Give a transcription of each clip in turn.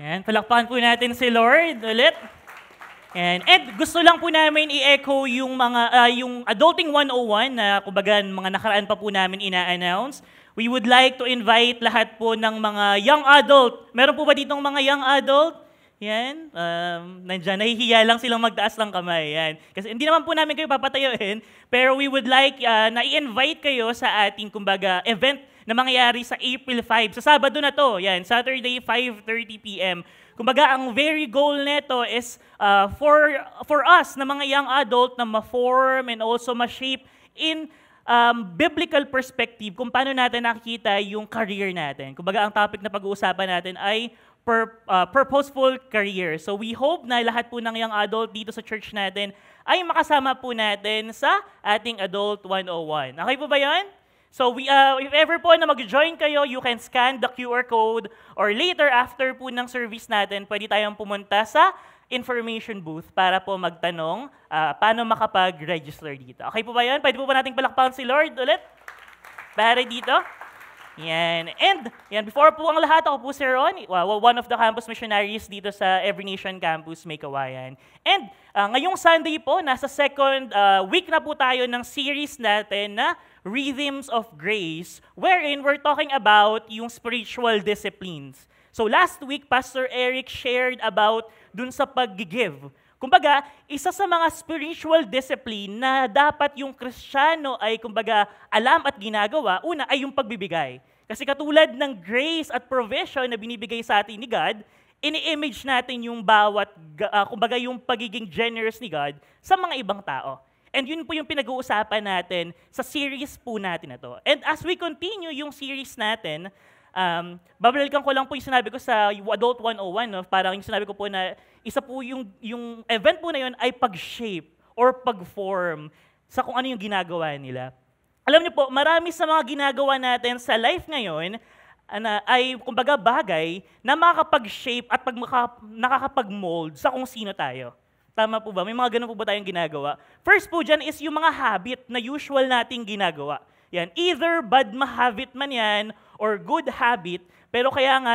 Yan, palakpakan po natin si Lord ulit. And gusto lang po namin i-echo yung yung Adulting 101 na kumbaga mga nakaraan pa po namin ina-announce. We would like to invite lahat po ng mga young adult. Meron po ba ditong mga young adult? Yan. Nandiyan, nahihiya lang silang magtaas ng kamay. Yan. Kasi hindi naman po namin kayo papatayuin, pero we would like na i-invite kayo sa ating kumbaga event na mangyayari sa April 5. Sa Sabado na to, yan, Saturday 5:30 p.m. Kumbaga, ang very goal nito is for us na mga young adult na ma-form and also ma-shape in biblical perspective kung paano natin nakikita yung career natin. Kumbaga, ang topic na pag-uusapan natin ay purposeful career. So we hope na lahat po ng young adult dito sa church natin ay makasama po natin sa ating Adult 101. Okay po ba yan? So if ever po na mag-join kayo, you can scan the QR code or later after po ng service natin, pwede tayong pumunta sa information booth para po magtanong paano makapag-register dito. Okay po ba yan? Pwede po ba nating palakpakan si Lord ulit? Para dito? Yan. And yan, before po ang lahat, ako po si Ron, one of the campus missionaries dito sa Every Nation Campus, May Kawayan. And ngayong Sunday po, nasa second week na po tayo ng series natin na Rhythms of Grace, wherein we're talking about yung spiritual disciplines. So last week, Pastor Eric shared about dun sa pag-give. Kumbaga, isa sa mga spiritual discipline na dapat yung Kristiyano ay kumbaga alam at ginagawa, una ay yung pagbibigay. Kasi katulad ng grace at provision na binibigay sa atin ni God, ini-image natin yung bawat, kumbaga yung pagiging generous ni God sa mga ibang tao. And yun po yung pinag-uusapan natin sa series po natin na to. And as we continue yung series natin, babalikan ko lang po yung sinabi ko sa Adult 101, no? Parang yung sinabi ko po na isa po yung event po na yun ay pag-shape or pag-form sa kung ano yung ginagawa nila. Alam niyo po, marami sa mga ginagawa natin sa life ngayon ay kumbaga bagay na makakapag-shape at nakakapag-mold sa kung sino tayo. Tama po ba? May mga ganun po ba tayong ginagawa? First po dyan is yung mga habit na usual nating ginagawa. Yan. Either bad habit man yan or good habit, pero kaya nga,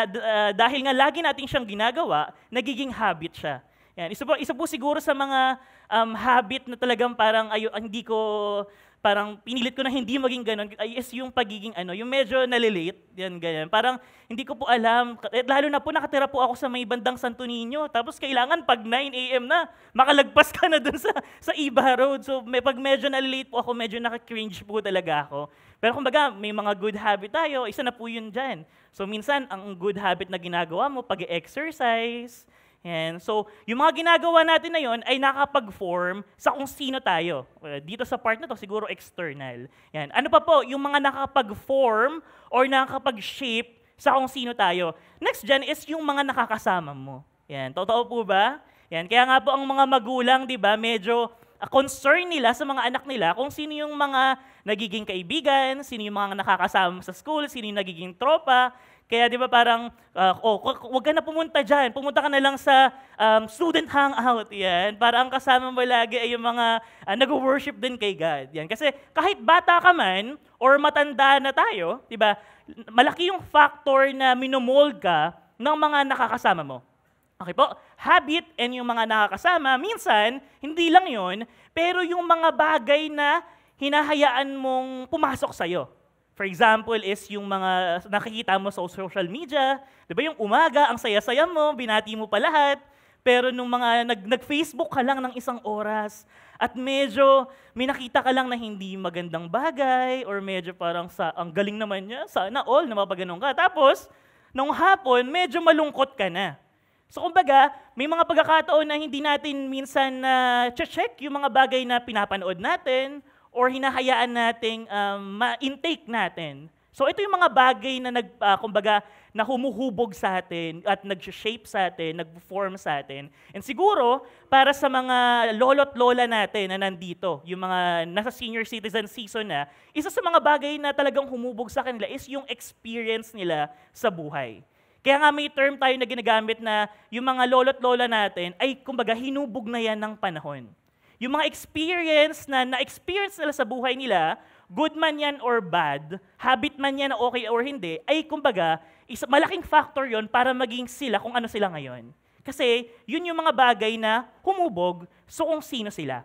dahil nga lagi natin siyang ginagawa, nagiging habit siya. Yan. Isa po siguro sa mga habit na talagang parang hindi ko, parang pinilit ko na hindi maging ganun, is yung pagiging yung medyo nalilate, yan, ganyan. Parang hindi ko po alam, lalo na po nakatira po ako sa may bandang Santo Niño, tapos kailangan pag 9 a.m. na, makalagpas ka na dun sa Iba Road. So pag medyo nalilate po ako, medyo naka-cringe po talaga ako. Pero kumbaga, may mga good habit tayo, isa na po yun dyan. So minsan, ang good habit na ginagawa mo, pag-exercise, yan. So, yung mga ginagawa natin na yon ay nakapag-form sa kung sino tayo. Dito sa part na to, siguro external. Yan. Ano pa po, yung mga nakapag-form or nakapag-shape sa kung sino tayo. Next dyan is yung mga nakakasama mo. Yan. Totoo po ba? Yan. Kaya nga po ang mga magulang, di ba, medyo concern nila sa mga anak nila kung sino yung mga nagiging kaibigan, sino yung mga nakakasama sa school, sino yung nagiging tropa. Kaya di ba parang, huwag ka na pumunta dyan, pumunta ka na lang sa student hangout, yan. Para ang kasama mo lagi ay yung mga nag-worship din kay God. Yan. Kasi kahit bata ka man, or matanda na tayo, di ba, malaki yung factor na minomold ka ng mga nakakasama mo. Okay po? Habit and yung mga nakakasama, minsan, hindi lang yon, pero yung mga bagay na hinahayaan mong pumasok sa'yo. For example is yung mga nakikita mo sa social media, di ba yung umaga, ang saya-saya mo, binati mo pa lahat, pero nung mga nag-Facebook ka lang ng 1 oras, at medyo may nakita ka lang na hindi magandang bagay, or medyo parang ang galing naman niya, sana all na mapaganon ka. Tapos, nung hapon, medyo malungkot ka na. So kumbaga, may mga pagkakataon na hindi natin minsan check yung mga bagay na pinapanood natin, or hinahayaan nating ma-intake natin. So ito yung mga bagay na kumbaga na humuhubog sa atin at nag-shape sa atin, nag-form sa atin. And siguro para sa mga lolo't lola natin na nandito, yung mga nasa senior citizen season na, isa sa mga bagay na talagang humubog sa kanila is yung experience nila sa buhay. Kaya nga may term tayo na ginagamit na yung mga lolo't lola natin ay kumbaga hinubog na yan ng panahon. Yung mga experience na-experience nila sa buhay nila, good man yan or bad, habit man yan na okay or hindi, ay kumbaga, malaking factor yon para maging sila kung ano sila ngayon. Kasi yun yung mga bagay na humubog so kung sino sila.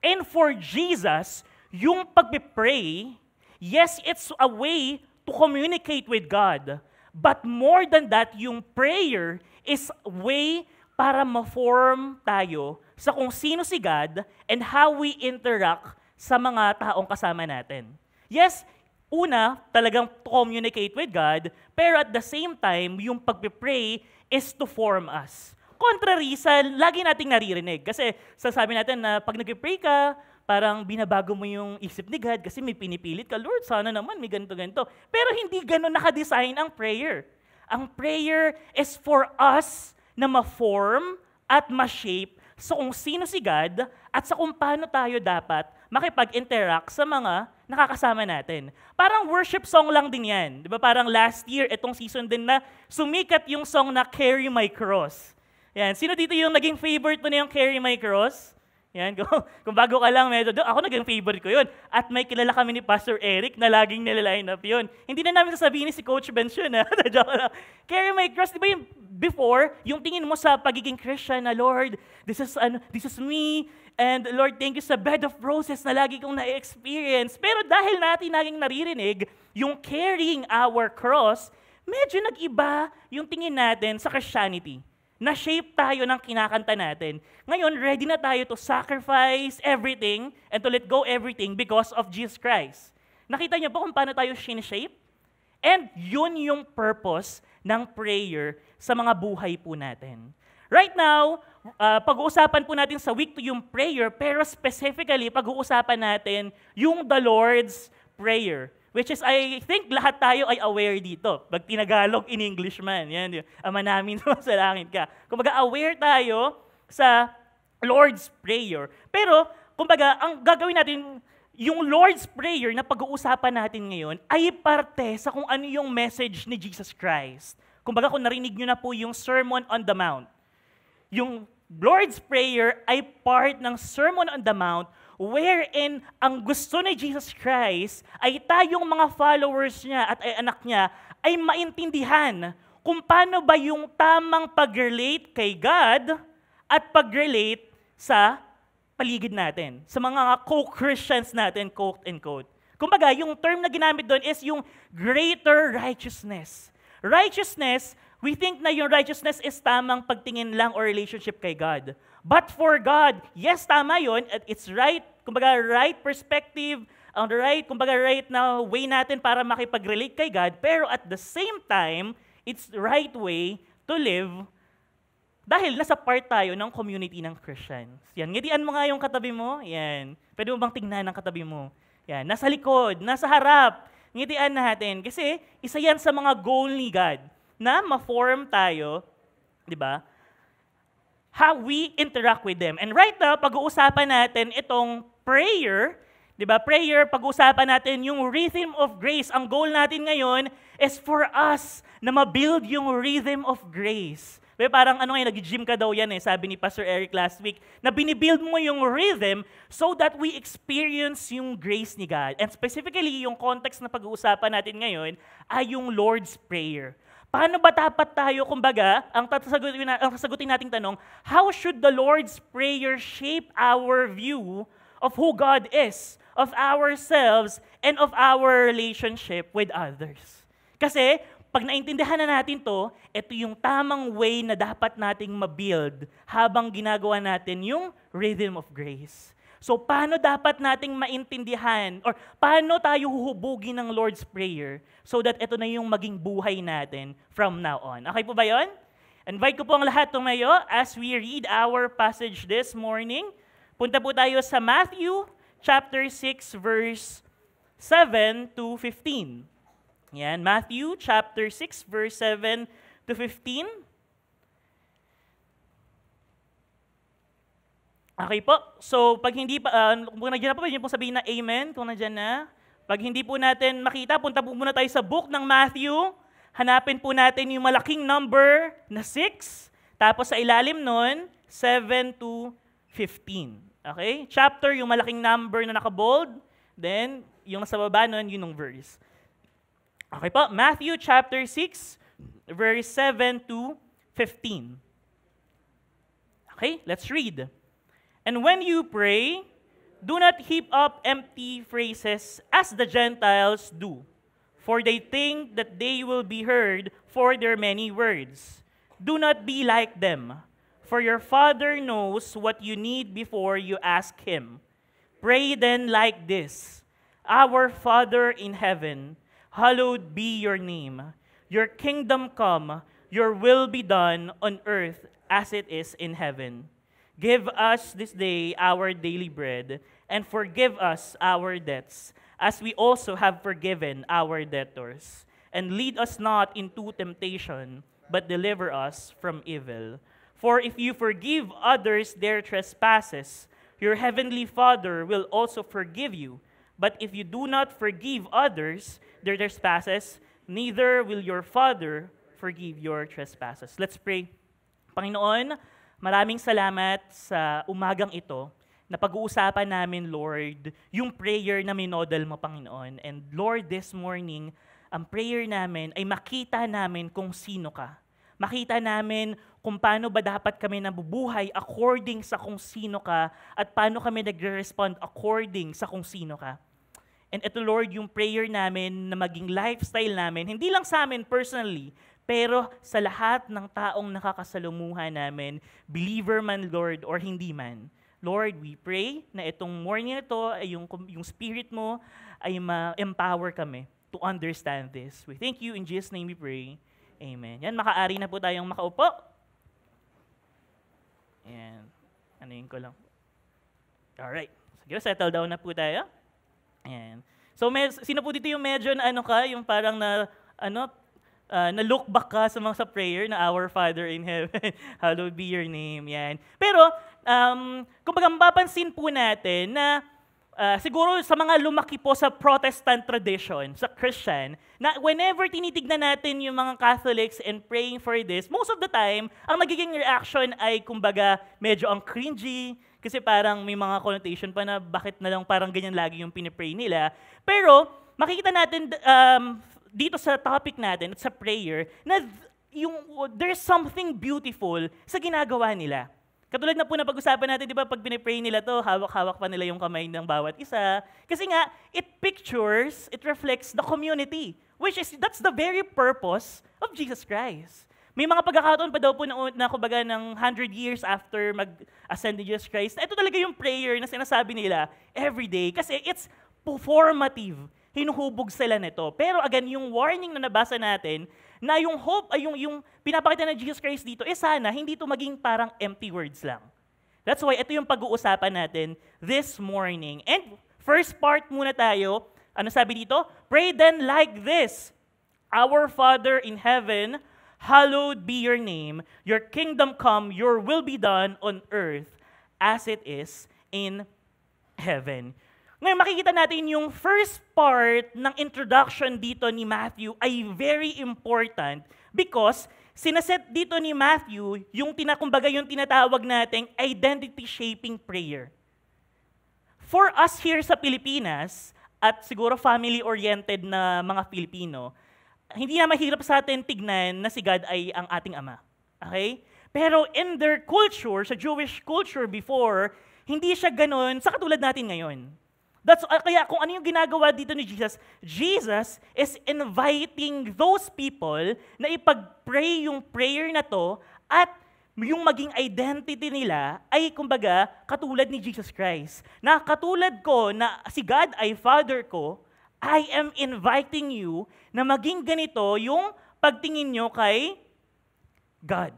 And for Jesus, yung pag-pray, yes, it's a way to communicate with God. But more than that, yung prayer is a way para ma-form tayo sa kung sino si God and how we interact sa mga taong kasama natin. Yes, una, talagang to communicate with God, pero at the same time, yung pag-pray is to form us. Contrary sa lagi nating naririnig. Kasi sasabi natin na pag nag-pray ka, parang binabago mo yung isip ni God kasi may pinipilit ka, Lord, sana naman may ganito-ganito. Pero hindi ganun nakadesign ang prayer. Ang prayer is for us na ma-form at ma-shape sa kung sino si God at sa kung paano tayo dapat makipag-interact sa mga nakakasama natin. Parang worship song lang din yan. Di ba? Parang last year, itong season din na sumikat yung song na Carry My Cross. Yan. Sino dito yung naging favorite mo na yung Carry My Cross? Yan, kung bago ka lang, medyo, ako naging favorite ko yun. At may kilala kami ni Pastor Eric na laging nilaline up yun. Hindi na namin sasabihin ni si Coach Benz yun. Carry my cross, di ba yung before, yung tingin mo sa pagiging Christian na, Lord, this is me, and Lord, thank you sa bed of roses na lagi kong na-experience. Pero dahil natin naging naririnig, yung carrying our cross, medyo nag-iba yung tingin natin sa Christianity. Na-shape tayo ng kinakanta natin. Ngayon, ready na tayo to sacrifice everything and to let go everything because of Jesus Christ. Nakita niyo po kung paano tayo shape? And yun yung purpose ng prayer sa mga buhay po natin. Right now, pag-uusapan po natin sa week to yung prayer, pero specifically, pag-uusapan natin yung the Lord's Prayer. Which is, I think lahat tayo ay aware dito. Pag tinagalog in English man, yan, Ama namin sa langit ka. Kumbaga, aware tayo sa Lord's Prayer. Pero, kumbaga, ang gagawin natin, yung Lord's Prayer na pag-uusapan natin ngayon, ay parte sa kung ano yung message ni Jesus Christ. Kumbaga, kung narinig nyo na po yung Sermon on the Mount, yung Lord's Prayer ay part ng Sermon on the Mount wherein ang gusto ni Jesus Christ ay tayong mga followers niya at ay anak niya ay maintindihan kung paano ba yung tamang pag-relate kay God at pag-relate sa paligid natin, sa mga co-Christians natin, quote-unquote. Kumbaga, yung term na ginamit doon is yung greater righteousness. Righteousness, we think na yung righteousness is tamang pagtingin lang or relationship kay God. But for God, yes, tama yun, at it's right, kumbaga right perspective, ang right na way natin para makipag-relate kay God, pero at the same time, it's the right way to live dahil nasa part tayo ng community ng Christians. Yan, ngitian mo nga yung katabi mo, yan. Pwede mo bang tingnan ang katabi mo? Yan, nasa likod, nasa harap, ngitian natin. Kasi isa yan sa mga goal ni God na ma-form tayo, di ba? How we interact with them. And right now, pag-uusapan natin itong prayer, di ba? Prayer, pag-uusapan natin yung rhythm of grace. Ang goal natin ngayon is for us na ma-build yung rhythm of grace. Diba, parang nag-gym ka daw yan sabi ni Pastor Eric last week, na binibuild mo yung rhythm so that we experience yung grace ni God. And specifically, yung context na pag-uusapan natin ngayon ay yung Lord's Prayer. Paano ba dapat tayo, kumbaga, ang sasagutin nating tanong, how should the Lord's Prayer shape our view of who God is, of ourselves, and of our relationship with others? Kasi, pag naintindihan na natin to, ito yung tamang way na dapat nating ma-build habang ginagawa natin yung rhythm of grace. So, paano dapat nating maintindihan or paano tayo huhubugin ng Lord's Prayer so that ito na yung maging buhay natin from now on? Okay po ba yun? Invite ko po ang lahat tumayo as we read our passage this morning. Punta po tayo sa Matthew chapter 6 verse 7 to 15. Yan, Matthew chapter 6 verse 7 to 15. Okay po. So, pag hindi pa, kung nandiyan na po, pwede po sabihin na amen kung nandiyan na. Pag hindi po natin makita, punta po muna tayo sa book ng Matthew. Hanapin po natin yung malaking number na 6. Tapos sa ilalim nun, 7 to 15. Okay? Chapter, yung malaking number na nakabold. Then, yung nasa baba nun, yun yung verse. Okay po, Matthew chapter 6, verse 7 to 15. Okay, let's read. And when you pray, do not heap up empty phrases as the Gentiles do, for they think that they will be heard for their many words. Do not be like them, for your Father knows what you need before you ask Him. Pray then like this: Our Father in heaven, hallowed be your name. Your kingdom come, your will be done on earth as it is in heaven. Give us this day our daily bread, and forgive us our debts, as we also have forgiven our debtors. And lead us not into temptation, but deliver us from evil. For if you forgive others their trespasses, your heavenly Father will also forgive you. But if you do not forgive others their trespasses, neither will your Father forgive your trespasses. Let's pray. Panginoon, maraming salamat sa umagang ito na pag-uusapan namin, Lord, yung prayer na minodel mo, Panginoon. And Lord, this morning, ang prayer namin ay makita namin kung sino ka. Makita namin kung paano ba dapat kami nabubuhay according sa kung sino ka at paano kami nagre-respond according sa kung sino ka. And ito, Lord, yung prayer namin na maging lifestyle namin, hindi lang sa amin personally, pero sa lahat ng taong nakakasalumuhan namin, believer man, Lord, or hindi man. Lord, we pray na itong morning na ito, ay yung spirit mo ay ma-empower kami to understand this. We thank you. In Jesus' name we pray. Amen. Yan, makaari na po tayong makaupo. Yan. Anuin ko lang. Alright. Sige, settle down na po tayo. Ayan. So, sino po dito yung medyo na yung parang na-look back ka sa prayer na Our Father in Heaven, hallowed be your name. Yan. Pero, kumbaga mapapansin po natin na siguro sa mga lumaki po sa Protestant tradition, sa Christian, na whenever tinitignan natin yung mga Catholics and praying for this, most of the time, ang nagiging reaction ay kumbaga medyo ang cringy, kasi parang may mga connotation pa na bakit na lang parang ganyan lagi yung pinipray nila. Pero makikita natin dito sa topic natin at sa prayer na there's something beautiful sa ginagawa nila. Katulad na po na pag-usapan natin, di ba, pag pinipray nila to, hawak-hawak pa nila yung kamay ng bawat isa. Kasi nga, it reflects the community, that's the very purpose of Jesus Christ. May mga pagkakataon pa daw po na kumbaga ng 100 years after mag-ascend ni Jesus Christ, ito talaga yung prayer na sinasabi nila every day kasi it's performative. Hinuhubog sila nito. Pero again, yung warning na nabasa natin, na yung hope, ay yung pinapakita ng Jesus Christ dito, sana hindi ito maging parang empty words lang. That's why ito yung pag-uusapan natin this morning. And first part muna tayo, ano sabi dito? Pray then like this: Our Father in heaven, hallowed be your name. Your kingdom come, your will be done on earth as it is in heaven. Ngayon, makikita natin yung first part ng introduction dito ni Matthew ay very important because sinaset dito ni Matthew yung tinatawag nating identity-shaping prayer. For us here sa Pilipinas, at siguro family-oriented na mga Pilipino, hindi na mahirap sa atin tignan na si God ay ang ating Ama. Okay? Pero in their culture, sa Jewish culture before, hindi siya ganun sa katulad natin ngayon. Kaya kung ano yung ginagawa dito ni Jesus, Jesus is inviting those people na ipag-pray yung prayer na to at yung maging identity nila ay kumbaga katulad ni Jesus Christ. Na katulad ko na si God ay Father ko, I am inviting you na maging ganito yung pagtingin nyo kay God.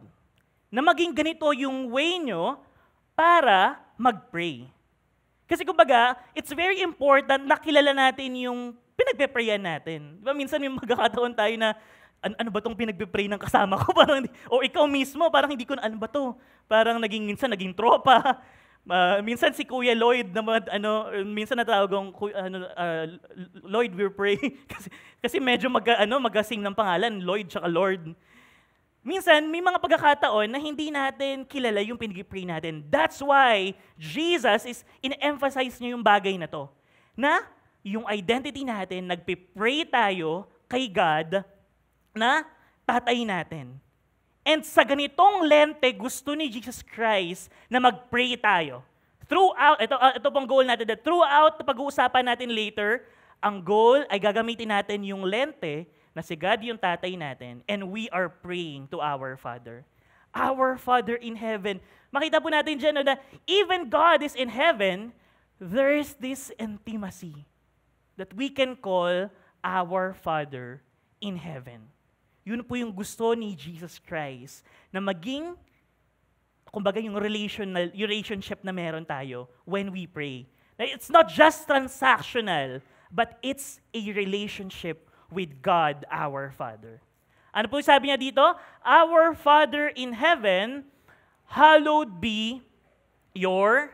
Na maging ganito yung way nyo para mag-pray. Kasi kumbaga, it's very important na kilala natin yung pinagpe-prayan natin. Diba, minsan may magkakataon tayo na, ano ba itong pinagpe-pray ng kasama ko? Parang, o ikaw mismo, parang hindi ko na, ano ba to? Parang minsan naging tropa. Minsan si Kuya Lloyd naman, minsan natawag akong, Lloyd, we're praying. kasi medyo mag-sing ng pangalan, Lloyd tsaka Lord. Minsan, may mga pagkakataon na hindi natin kilala yung pinag-pray natin. That's why Jesus is in-emphasize niya yung bagay na to. Na yung identity natin, nagpe-pray tayo kay God na tatay natin. And sa ganitong lente, gusto ni Jesus Christ na mag-pray tayo. Throughout, ito pong goal natin, that throughout, pag-uusapan natin later, ang goal ay gagamitin natin yung lente na si God yung tatay natin, and we are praying to our Father. Our Father in heaven. Makita po natin dyan na even God is in heaven, there is this intimacy that we can call our Father in heaven. Yun po yung gusto ni Jesus Christ na maging, kumbaga yung relationship na meron tayo when we pray. It's not just transactional, but it's a relationship with God, our Father. Ano po sabi niya dito? Our Father in heaven, hallowed be your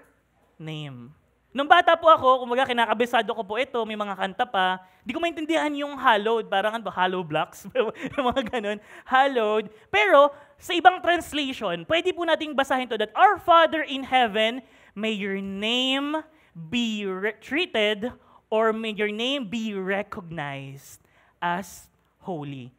name. Nung bata po ako, kumbaga kinakabisado ko po ito, may mga kanta pa, di ko maintindihan yung hallowed, parang hollow blocks, mga ganun, hallowed. Pero sa ibang translation, pwede po nating basahin to that our Father in heaven, may your name be treated or may your name be recognized as holy.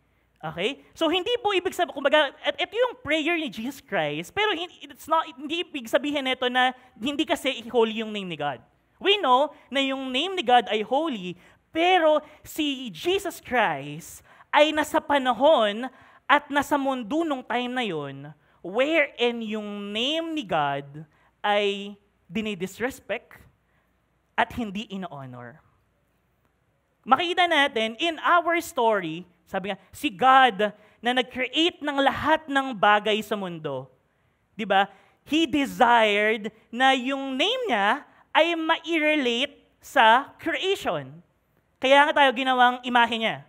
Okay? So hindi po ibig sabihin, kumbaga, ito yung prayer ni Jesus Christ, pero hindi ibig sabihin nito na hindi kasi holy yung name ni God. We know na yung name ni God ay holy, pero si Jesus Christ ay nasa panahon at nasa mundo nung time na yun, wherein yung name ni God ay dinidisrespect at hindi ino-honor. Makita natin, in our story, sabi nga, si God na nag-create ng lahat ng bagay sa mundo, di ba? He desired na yung name niya ay ma-relate sa creation. Kaya nga tayo ginawang imahe niya.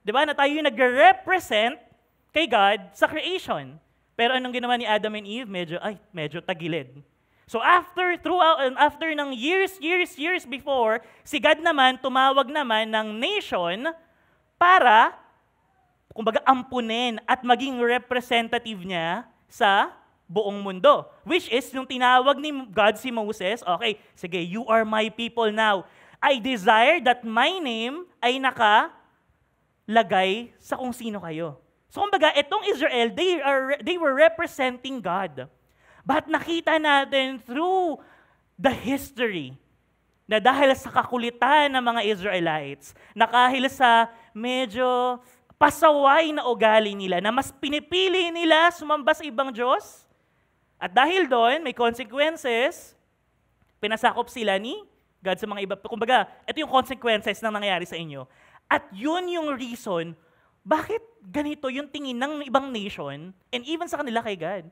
Di ba? Na tayo yung nag-represent kay God sa creation. Pero anong ginawa ni Adam and Eve? Medyo tagilid. So after ng years before, si God naman tumawag naman ng nation para, kumbaga, ampunin at maging representative niya sa buong mundo. Which is, yung tinawag ni God si Moses, okay, sige, you are my people now. I desire that my name ay nakalagay sa kung sino kayo. So, kumbaga, itong Israel, they were representing God. But nakita natin through the history na dahil sa kakulitan ng mga Israelites, na dahil sa medyo pasaway na ugali nila, na mas pinipili nila sumamba sa ibang Diyos, at dahil doon, may consequences, pinasakop sila ni God sa mga iba. Kumbaga, ito yung consequences na nangyayari sa inyo. At yun yung reason, bakit ganito yung tingin ng ibang nation, and even sa kanila kay God.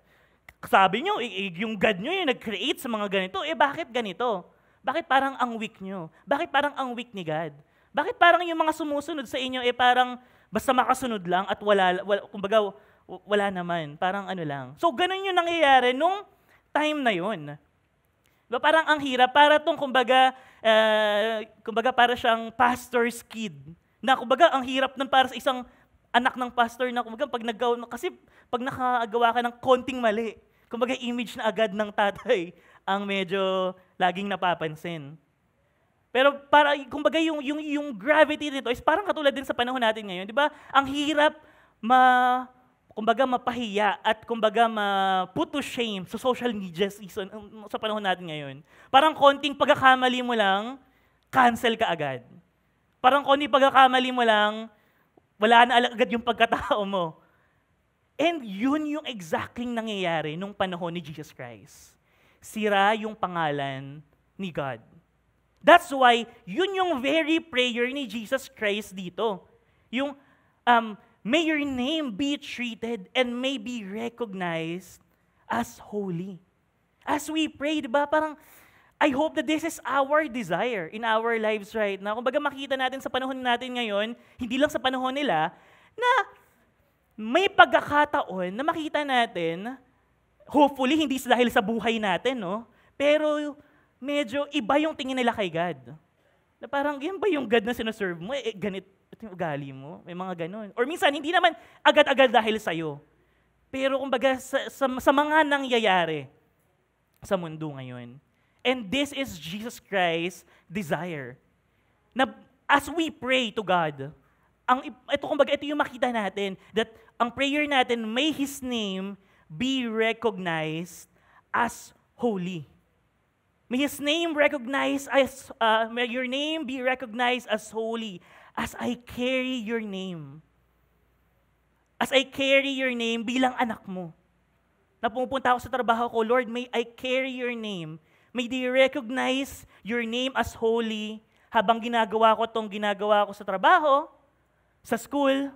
Sabi nyo, yung God nyo yung nag-create sa mga ganito, bakit ganito? Bakit parang ang weak nyo? Bakit parang ang weak ni God? Bakit parang yung mga sumusunod sa inyo parang basta makasunod lang at kumbaga wala naman, parang ano lang. So ganun yung nangyayari nung time na yun. Diba, parang ang hirap, para tong kumbaga para siyang pastor's kid. Na kumbaga ang hirap nun para sa isang anak ng pastor na kumbaga kasi pag nakagawa ka ng konting mali, kumbaga image na agad ng tatay ang medyo laging napapansin. Pero para kumbaga yung gravity nito is parang katulad din sa panahon natin ngayon, 'di ba? Ang hirap kumbaga mapahiya at kumbaga put to shame sa social media season sa panahon natin ngayon. Parang konting pagkakamali mo lang, cancel ka agad. Parang konting pagkakamali mo lang, wala na agad yung pagkatao mo. And yun yung exactly nangyayari nung panahon ni Jesus Christ. Sira yung pangalan ni God. That's why, yun yung very prayer ni Jesus Christ dito. Yung, may your name be treated and may be recognized as holy. As we pray, di ba, parang, I hope that this is our desire in our lives right now. Kumbaga makita natin sa panahon natin ngayon, hindi lang sa panahon nila, na may pagkakataon na makita natin, hopefully hindi dahil sa buhay natin, no? Pero medyo iba yung tingin nila kay God. Na parang, yan ba yung God na sinaserve mo? Ganito yung ugali mo? May mga ganun. Or minsan, hindi naman agad-agad dahil sa'yo. Pero kumbaga, sa mga nangyayari sa mundo ngayon. And this is Jesus Christ's desire. Na as we pray to God, ito yung makita natin, that ang prayer natin, may His name be recognized as holy. May His name recognized as, may your name be recognized as holy, as I carry your name. As I carry your name bilang anak mo. Na pumupunta ako sa trabaho ko, Lord, may I carry your name. May they recognize your name as holy habang ginagawa ko sa trabaho, sa school,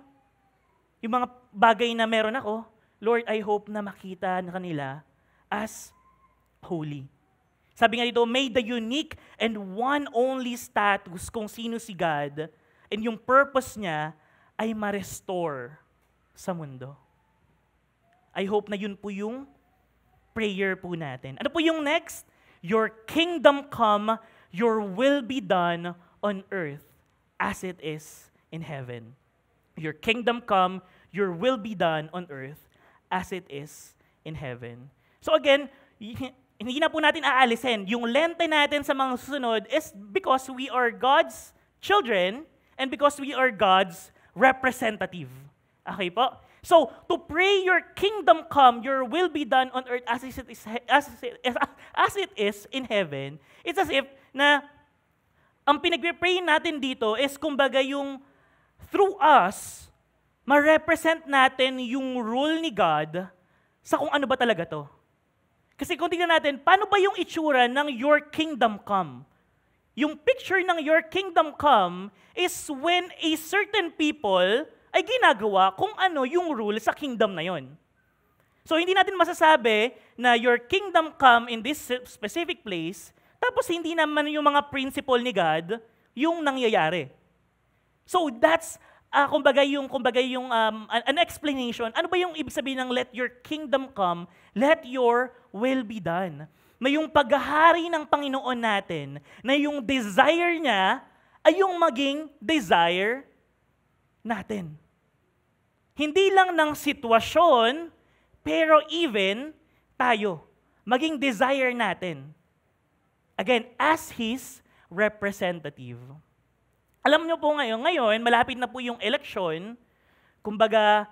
yung mga bagay na meron ako, Lord, I hope na makita na kanila as holy. Sabi nga dito, may the unique and one only status kung sino si God and yung purpose niya ay ma-restore sa mundo. I hope na yun po yung prayer po natin. Ano po yung next? Your kingdom come, your will be done on earth as it is in heaven. Your kingdom come, your will be done on earth as it is in heaven. So again, hindi na po natin aalisin. Yung lente natin sa mga susunod is because we are God's children and because we are God's representative. Okay po? So, to pray your kingdom come, your will be done on earth as it is in heaven, it's as if na ang pinag-pray natin dito is kumbaga yung through us, ma-represent natin yung rule ni God sa kung ano ba talaga to. Kasi kung tingnan natin, paano ba yung itsura ng your kingdom come? Yung picture ng your kingdom come is when a certain people ay ginagawa kung ano yung rule sa kingdom na yon. So hindi natin masasabi na your kingdom come in this specific place, tapos hindi naman yung mga principle ni God yung nangyayari. So that's kumbaga yung an explanation. Ano ba yung ibig sabihin ng let your kingdom come, let your will be done? Na yung paghahari ng Panginoon natin, na yung desire niya ay yung maging desire natin. Hindi lang ng sitwasyon, pero even tayo, maging desire natin. Again, as His representative. Alam niyo po ngayon, malapit na po yung election. Kumbaga,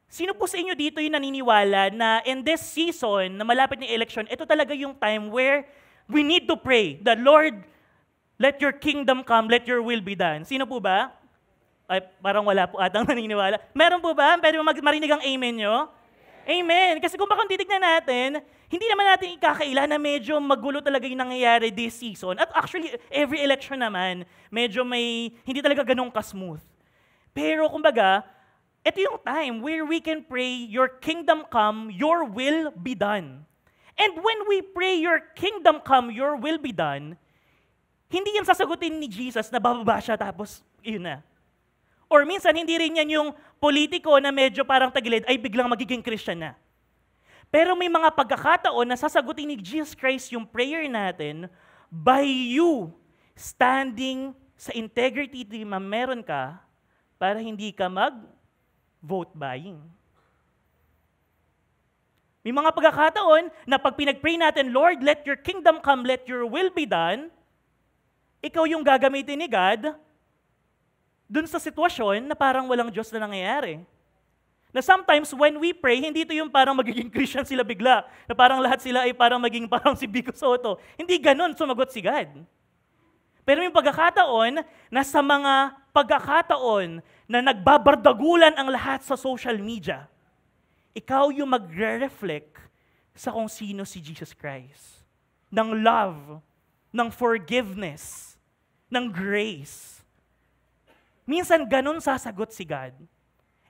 sino po sa inyo dito yung naniniwala na in this season, na malapit na election, ito talaga yung time where we need to pray that, Lord, let your kingdom come, let your will be done. Sino po ba? Ay, parang wala po atang naniniwala. Meron po ba? Pwede mo marinig ang amen nyo? Amen. Kasi kung titignan natin, hindi naman natin ikakaila na medyo magulo talaga yung nangyayari this season. At actually, every election naman, medyo hindi talaga ganun ka-smooth. Pero kumbaga, ito yung time where we can pray, your kingdom come, your will be done. And when we pray, your kingdom come, your will be done, hindi yan sasagutin ni Jesus na bababa siya tapos yun na. Or minsan, hindi rin yan yung politiko na medyo parang tagilid ay biglang magiging Christian na. Pero may mga pagkakataon na sasagutin ni Jesus Christ yung prayer natin by you standing sa integrity na meron ka para hindi ka mag-vote buying. May mga pagkakataon na pag pinag-pray natin, Lord, let your kingdom come, let your will be done, ikaw yung gagamitin ni God dun sa sitwasyon na parang walang Diyos na nangyayari. Na sometimes when we pray, hindi ito yung parang magiging Christian sila bigla, na parang lahat sila ay parang maging parang si Vico Soto. Hindi ganun sumagot si God. Pero may pagkakataon na sa mga pagkakataon na nagbabardagulan ang lahat sa social media, ikaw yung magre-reflect sa kung sino si Jesus Christ. Ng love, ng forgiveness, ng grace. Minsan ganun sasagot si God.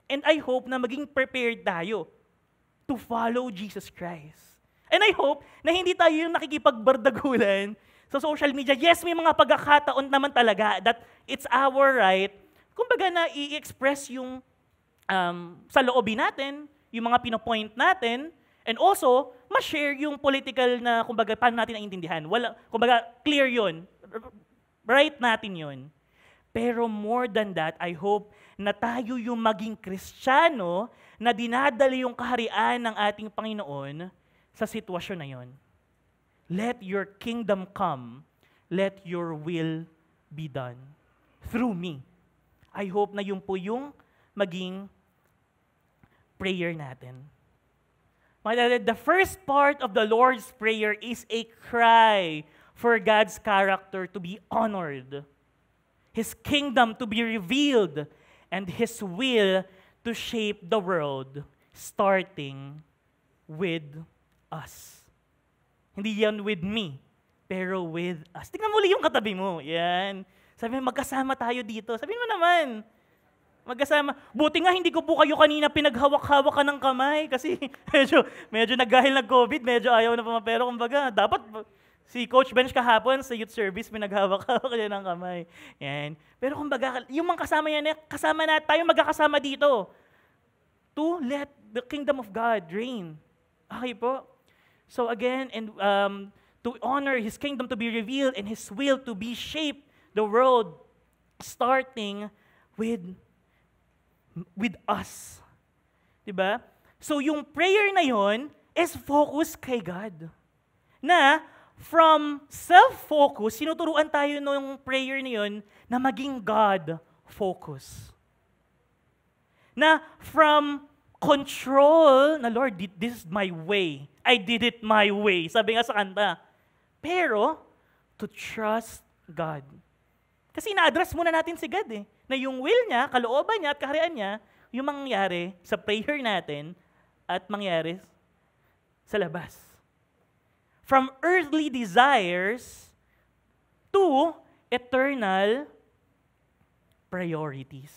And I hope na maging prepared tayo to follow Jesus Christ. And I hope na hindi tayo yung nakikipagbardagulan sa social media. Yes, may mga pagkakataon naman talaga that it's our right, kumbaga na i-express yung sa loobin natin, yung mga pinopoint natin, and also, ma-share yung political na, kumbaga, paano natin naiintindihan. Kumbaga, clear yun. Right natin yun. Pero more than that, I hope na tayo yung maging Kristiyano na dinadala yung kaharian ng ating Panginoon sa sitwasyon na yon. Let your kingdom come. Let your will be done. Through me. I hope na yun po yung maging prayer natin. The first part of the Lord's Prayer is a cry for God's character to be honored, His kingdom to be revealed, and His will to shape the world, starting with us. Hindi yan with me, pero with us. Tingnan mo ulit yung katabi mo. Yan. Sabi mo, magkasama tayo dito. Sabi mo naman, magkasama. Buti nga hindi ko po kayo kanina pinaghawak-hawak ka ng kamay kasi medyo dahil nag-COVID, medyo ayaw na pumapero. Kumbaga, dapat si Coach Bench kahapon sa youth service, pinaghawak-hawak niya ng kamay. Yan. Pero kumbaga, yung mga kasama yan, kasama na tayo magkakasama dito to let the kingdom of God reign. Okay po? So again, and to honor His kingdom to be revealed and His will to be shaped the world, starting with us. Diba? So yung prayer na yon is focus kay God. Na from self-focus, sinuturuan tayo nung prayer na yon na maging God-focus. Na from control, na Lord, this is my way. I did it my way. Sabi nga sa kanta. Pero, to trust God. Kasi na-address muna natin si God eh. Na yung will niya, kalooban niya at kaharian niya, yung mangyari sa prayer natin at mangyari sa labas. From earthly desires to eternal priorities.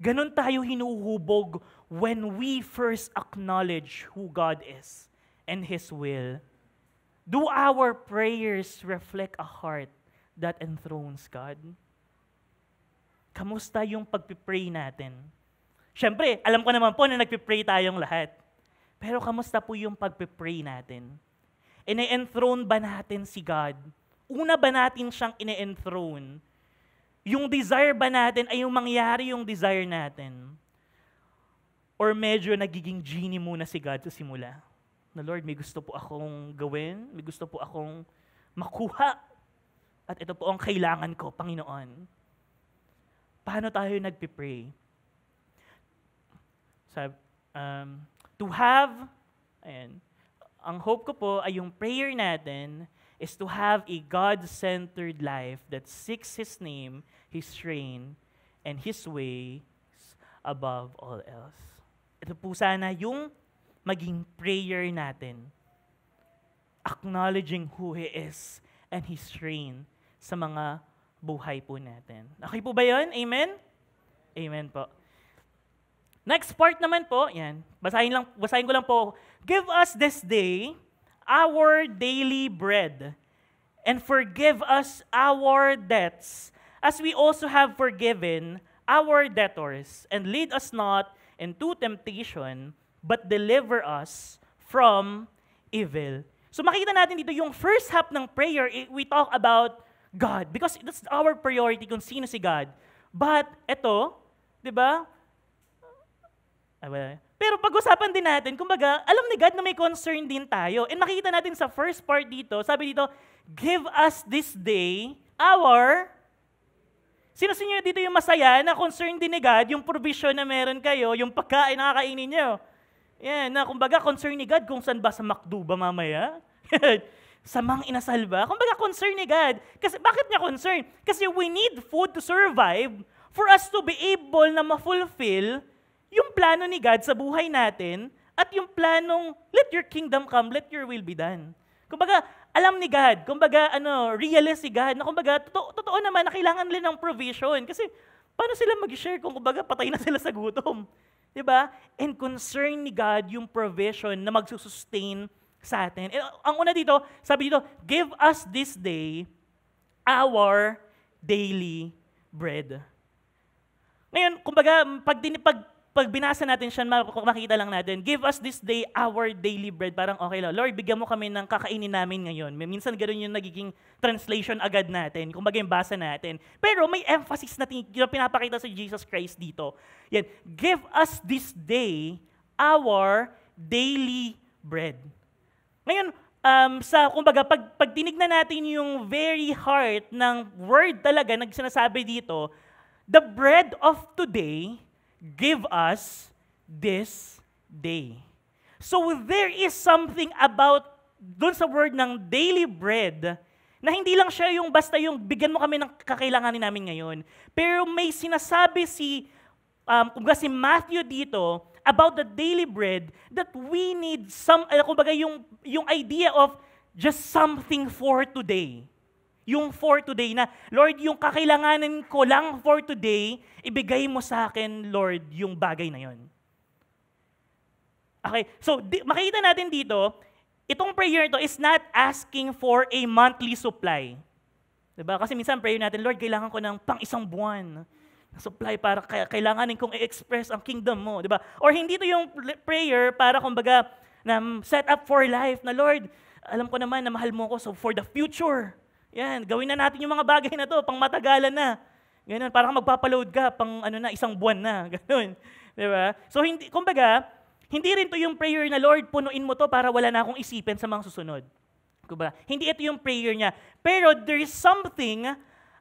Ganon tayo hinuhubog when we first acknowledge who God is and His will. Do our prayers reflect a heart that enthrones God? Kamusta yung pagpipray natin? Siyempre, alam ko naman po na nagpipray tayong lahat. Pero kamusta po yung pagpipray natin? Ine-enthrone ba natin si God? Una ba natin siyang ine-enthrone? Yung desire ba natin ay yung mangyari yung desire natin? Or medyo nagiging genie muna si God sa simula? Na Lord, may gusto po akong gawin, may gusto po akong makuha. At ito po ang kailangan ko, Panginoon. Paano tayo nagpipray? To have, ang hope ko po ay yung prayer natin is to have a God-centered life that seeks His name, His reign, and His ways above all else. Ito po sana yung maging prayer natin. Acknowledging who He is and His reign sa mga buhay po natin. Okay po ba yun? Amen? Amen po. Next part naman po, yan. Basahin ko lang po. Give us this day our daily bread, and forgive us our debts, as we also have forgiven our debtors, and lead us not into temptation, but deliver us from evil. So makita natin dito yung first half ng prayer, we talk about God, because that's our priority kung sino si God. But ito, di ba? Pero pag-usapan din natin, kumbaga, alam ni God na may concern din tayo. And makikita natin sa first part dito, sabi dito, give us this day our... Sino-sino dito yung masaya na concern din ni God, yung provision na meron kayo, yung pagkain na kakainin nyo. Yan, na kumbaga, concern ni God kung saan ba sa McDo ba mamaya? Sa Mang Inasal ba? Kumbaga, concern ni God. Kasi, bakit niya concern? Kasi we need food to survive for us to be able na ma-fulfill yung plano ni God sa buhay natin at yung planong, let your kingdom come, let your will be done. Kumbaga, alam ni God, kumbaga, realist si God, na kumbaga, totoo naman na kailangan nila ng provision. Kasi, paano sila mag-share kung kumbaga patay na sila sa gutom? Diba? And concern ni God yung provision na magsusustain sa atin. And ang una dito, sabi dito, give us this day our daily bread. Ngayon, kumbaga, pag binasa natin siya, makita lang natin, give us this day our daily bread. Parang okay lang, Lord, bigyan mo kami ng kakainin namin ngayon. Minsan gano'n yung nagiging translation agad natin, kumbaga yung basa natin. Pero may emphasis na pinapakita sa Jesus Christ dito. Yan, give us this day our daily bread. Ngayon, kumbaga, pag tinignan natin yung very heart ng word talaga na sinasabi dito, the bread of today, give us this day. So there is something about doon sa word ng daily bread na hindi lang siya yung basta yung bigyan mo kami ng kakailanganin namin ngayon. Pero may sinasabi si Matthew dito about the daily bread that we need kumbaga yung idea of just something for today. Yung for today na, Lord, yung kakailanganin ko lang for today, ibigay mo sa akin, Lord, yung bagay na yon. Okay, so makikita natin dito, itong prayer to is not asking for a monthly supply. Diba? Kasi minsan prayer natin, Lord, kailangan ko ng pang-isang buwan supply para kailanganin kong i-express ang kingdom mo. Diba? Or hindi to yung prayer para kumbaga na set up for life na, Lord, alam ko naman na mahal mo ko, so for the future, yan, gawin na natin yung mga bagay na to, pang matagalan na. Ganun, parang magpapaload ka, pang isang buwan na. Ganun. Diba? So, kumbaga, hindi rin to yung prayer na, Lord, punuin mo to para wala na akong isipin sa mga susunod. Diba? Hindi ito yung prayer niya. Pero there is something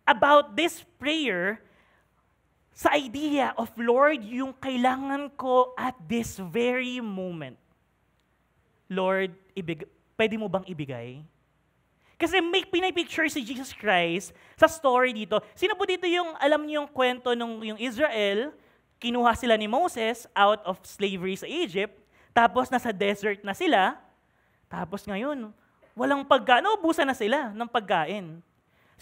about this prayer sa idea of, Lord, yung kailangan ko at this very moment. Lord, pwede mo bang ibigay? Kasi may pinipicture si Jesus Christ sa story dito. Sino po dito yung, alam niyo yung kwento nung yung Israel, kinuha sila ni Moses out of slavery sa Egypt, tapos nasa desert na sila, tapos ngayon, walang pagkain, ubusan na sila ng pagkain.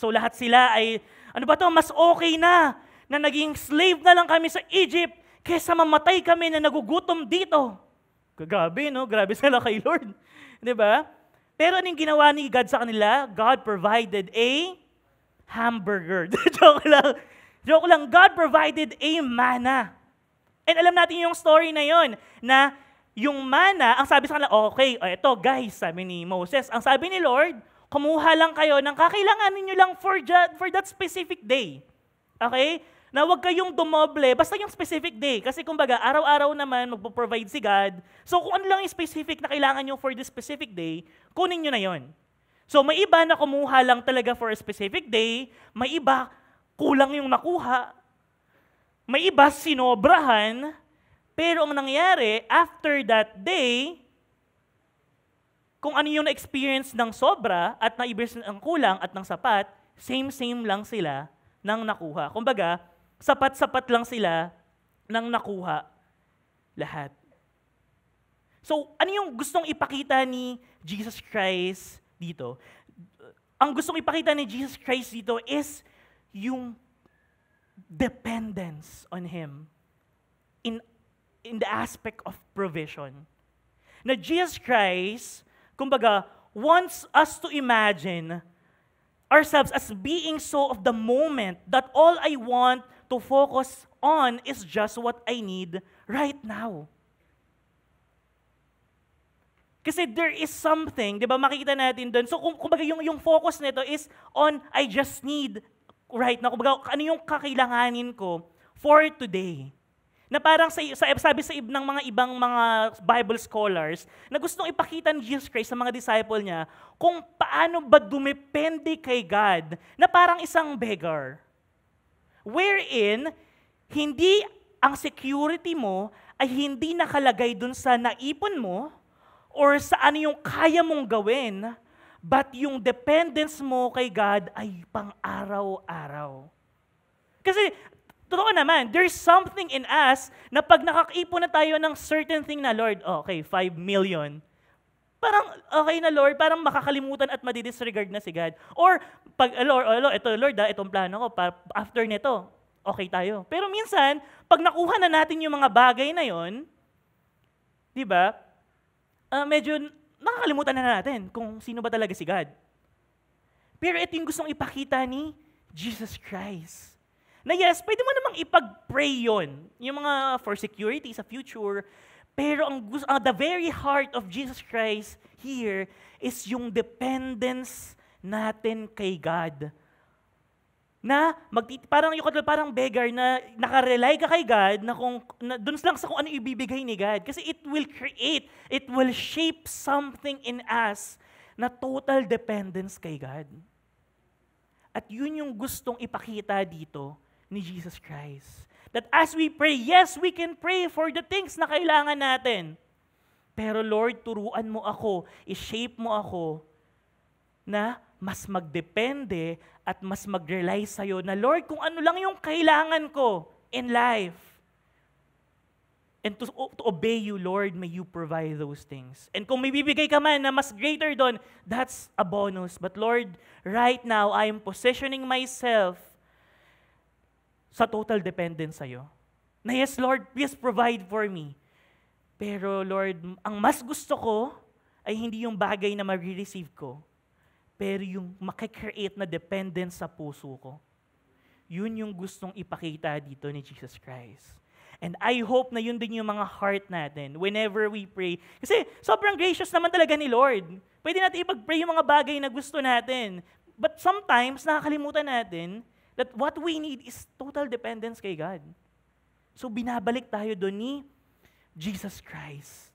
So lahat sila ay, ano ba to, mas okay na naging slave na lang kami sa Egypt kaysa mamatay kami na nagugutom dito. Grabe, no? Grabe sila kay Lord. Diba? Pero anong ginawa ni God sa kanila? God provided a hamburger. Joke lang. Joke lang. God provided a manna. And alam natin yung story na yon na yung manna, ang sabi sa kanila, okay, eto guys, sabi ni Moses, ang sabi ni Lord, kumuha lang kayo ng kakailanganin nyo lang for that specific day. Okay? Na huwag kayong dumoble, basta yung specific day. Kasi kumbaga, araw-araw naman magpo-provide si God. So kung ano lang yung specific na kailangan nyo for this specific day, kunin nyo na yon. So may iba na kumuha lang talaga for a specific day, may iba kulang yung nakuha, may iba sinobrahan, pero ang nangyari, after that day, kung ano yung na-experience ng sobra at na-experience ng kulang at ng sapat, same-same lang sila ng nakuha. Kumbaga, sapat-sapat lang sila ng nakuha lahat. So, ano yung gustong ipakita ni Jesus Christ dito? Ang gustong ipakita ni Jesus Christ dito is yung dependence on Him in the aspect of provision. Na Jesus Christ, kumbaga, wants us to imagine ourselves as being so of the moment that all I want to focus on is just what I need right now. Kasi there is something, di ba, makikita natin doon. So, kumbaga yung focus nito is on I just need right now. Kumbaga, ano yung kakailanganin ko for today. Na parang sabi sa ng mga ibang mga Bible scholars, na gustong ipakita ni Jesus Christ sa mga disciple niya kung paano ba dumepende kay God na parang isang beggar. Wherein, hindi ang security mo ay hindi nakalagay dun sa naipon mo or sa ano yung kaya mong gawin, but yung dependence mo kay God ay pang-araw-araw. Kasi, totoo naman, there's something in us na pag nakakaipon na tayo ng certain thing na, Lord, okay, 5 million. Parang, okay na Lord, parang makakalimutan at madidisregard na si God. Or, pag, Lord, itong plano ko, after nito, okay tayo. Pero minsan, pag nakuha na natin yung mga bagay na yon, di ba, medyo nakakalimutan na natin kung sino ba talaga si God. Pero ito yung gustong ipakita ni Jesus Christ. Na yes, pwede mo namang ipag-pray yun, yung mga for security sa future, pero the very heart of Jesus Christ here is yung dependence natin kay God. Na parang beggar na nakarely ka kay God na dun lang sa kung ano ibibigay ni God. Kasi it will shape something in us na total dependence kay God. At yun yung gustong ipakita dito ni Jesus Christ. That as we pray, yes, we can pray for the things na kailangan natin. Pero Lord, turuan mo ako, i-shape mo ako na mas magdepende at mas mag-rely sa'yo na Lord, kung ano lang yung kailangan ko in life. And to obey you, Lord, may you provide those things. And kung may bibigay ka man na mas greater doon, that's a bonus. But Lord, right now, I am positioning myself sa total dependence sa'yo. Na yes, Lord, please provide for me. Pero Lord, ang mas gusto ko ay hindi yung bagay na ma-receive ko, pero yung makikreate na dependence sa puso ko. Yun yung gustong ipakita dito ni Jesus Christ. And I hope na yun din yung mga heart natin whenever we pray. Kasi sobrang gracious naman talaga ni Lord. Pwede natin ipag-pray yung mga bagay na gusto natin. But sometimes, nakakalimutan natin that what we need is total dependence kay God. So binabalik tayo doon ni Jesus Christ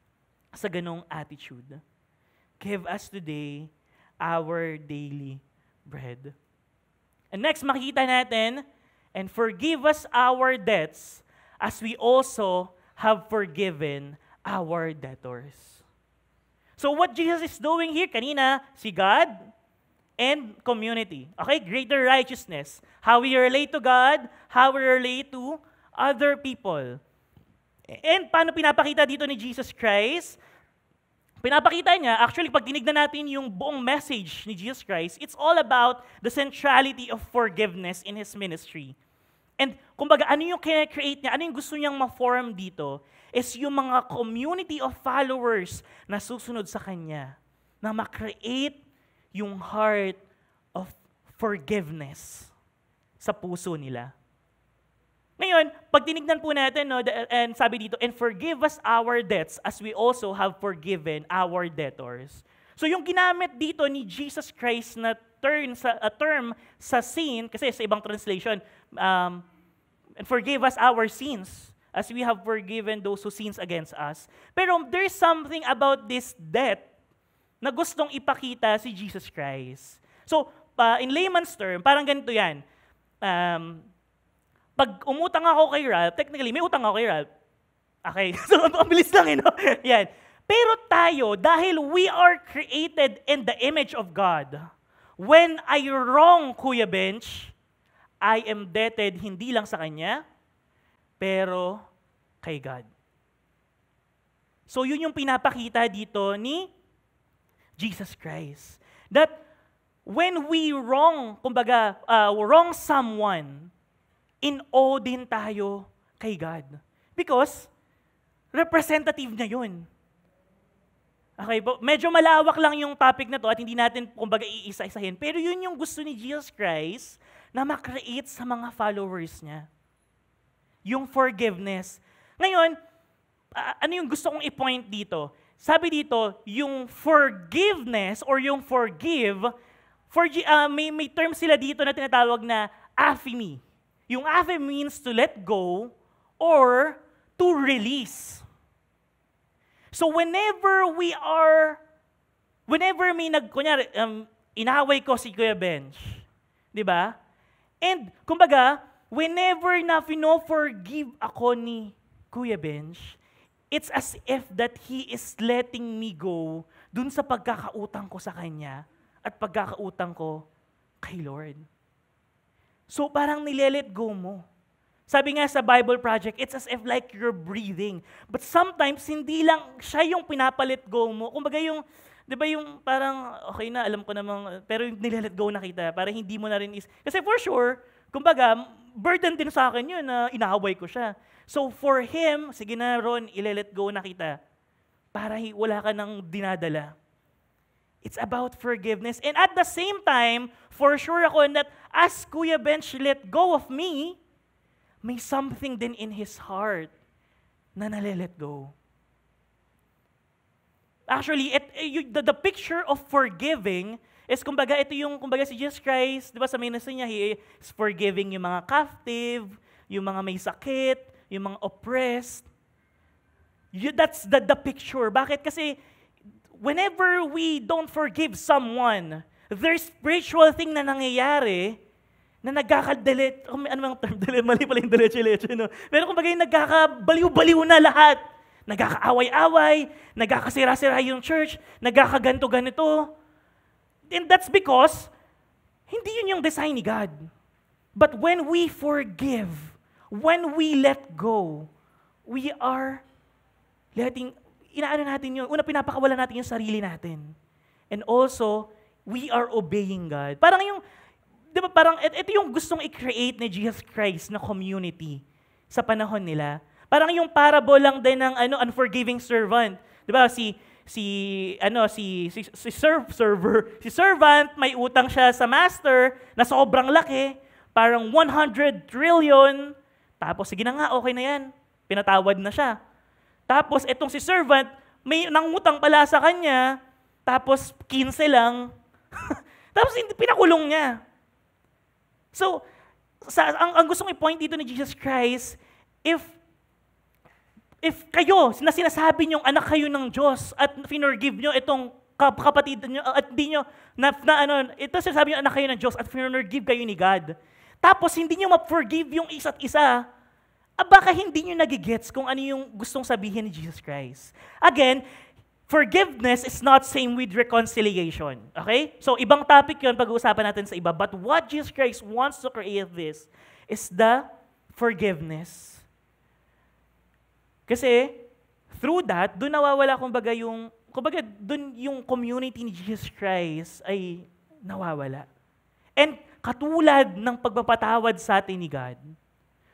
sa ganong attitude. Give us today our daily bread. And next, makikita natin, and forgive us our debts as we also have forgiven our debtors. So what Jesus is doing here, kanina, si God and community. Okay, greater righteousness. How we relate to God, how we relate to other people. And paano pinapakita dito ni Jesus Christ? Pinapakita niya, actually, pag tinignan natin yung buong message ni Jesus Christ, it's all about the centrality of forgiveness in His ministry. And kumbaga, ano yung kine-create niya, ano yung gusto niyang ma-form dito, is yung mga community of followers na susunod sa Kanya, na ma-create yung heart of forgiveness sa puso nila. Ngayon, pag tinignan po natin, no, and sabi dito, and forgive us our debts as we also have forgiven our debtors. So yung ginamit dito ni Jesus Christ na term sa sin, kasi sa ibang translation, and forgive us our sins as we have forgiven those who sins against us. Pero there's something about this debt na gustong ipakita si Jesus Christ. So, in layman's term, parang ganito yan. Pag umutang ako kay Ralph, technically, may utang ako kay Ralph. Okay, so ang bilis lang no? Yan. Pero tayo, dahil we are created in the image of God, when I wrong Kuya Bench, I am indebted hindi lang sa kanya, pero kay God. So yun yung pinapakita dito ni Jesus Christ. That when we wrong, kumbaga, wrong someone, in-owe din tayo kay God. Because, representative niya yun. Okay, medyo malawak lang yung topic na to at hindi natin, kumbaga, iisa-isahin. Pero yun yung gusto ni Jesus Christ na makreate sa mga followers niya. Yung forgiveness. Ngayon, ano yung gusto kong i-point dito? Sabi dito, yung forgiveness or yung forgive, may term sila dito na tinatawag na aphiemi. Yung aphiemi means to let go or to release. So whenever may kunyari, inaway ko si Kuya Bench, di ba? And kumbaga, whenever na forgive ako ni Kuya Bench, it's as if that he is letting me go dun sa pagkakautang ko sa kanya at pagkakautang ko kay Lord. So parang nile-let go mo. Sabi nga sa Bible Project, it's as if like you're breathing. But sometimes, hindi lang siya yung pinapalit go mo. Kumbaga yung, di ba yung parang, okay na, alam ko namang, pero yung nile-let go na kita, para hindi mo na rin kasi for sure, kumbaga, burden din sa akin yun na inaaway ko siya. So for him, sige na Ron, ile-let go na kita, para wala ka nang dinadala. It's about forgiveness. And at the same time, for sure ako that as Kuya Bench let go of me, may something din in his heart na nale-let go. Actually, the picture of forgiving is, kumbaga, ito yung, kumbaga, si Jesus Christ, di ba sa ministry niya, he is forgiving yung mga captive, yung mga may sakit, yung mga oppressed. That's the picture. Bakit? Kasi, whenever we don't forgive someone, there's spiritual thing na nangyayari na nagkakadelet, ano bang term, delet, mali pala yung derecho-lecho, no? Pero kumbaga yung nagkakabaliw-baliw na lahat. Nagkakaaway-away, nagkakasira-sira yung church, nagkakaganto-ganito. And that's because, hindi yun yung design ni God. But when we forgive, when we let go, we are inaano natin yun. Una, pinapakawalan natin yung sarili natin. And also, we are obeying God. Parang yung, di ba, parang ito yung gustong i-create ni Jesus Christ na community sa panahon nila. Parang yung parable lang din ng unforgiving servant. Di ba, si servant, may utang siya sa master na sobrang laki, parang 100 trillion, tapos sige na nga, okay na yan. Pinatawad na siya. Tapos itong si servant, may nangutang pala sa kanya, tapos 15 lang. Tapos pinakulong niya. So, ang gustong i-point dito ni Jesus Christ, if kayo, na sinasabi niyong anak kayo ng Diyos at finorgive niyo itong kapatid niyo at hindi niyo ito sinasabi niyo anak kayo ng Diyos at finorgive kayo ni God. Tapos hindi niyo ma-forgive yung isa't isa. Baka hindi niyo nagigets kung ano yung gustong sabihin ni Jesus Christ. Again, forgiveness is not same with reconciliation. Okay? So, ibang topic yun, pag-uusapan natin sa iba. But what Jesus Christ wants to create this is the forgiveness. Kasi, through that, doon nawawala kumbaga doon yung community ni Jesus Christ ay nawawala. And katulad ng pagpapatawad sa atin ni God,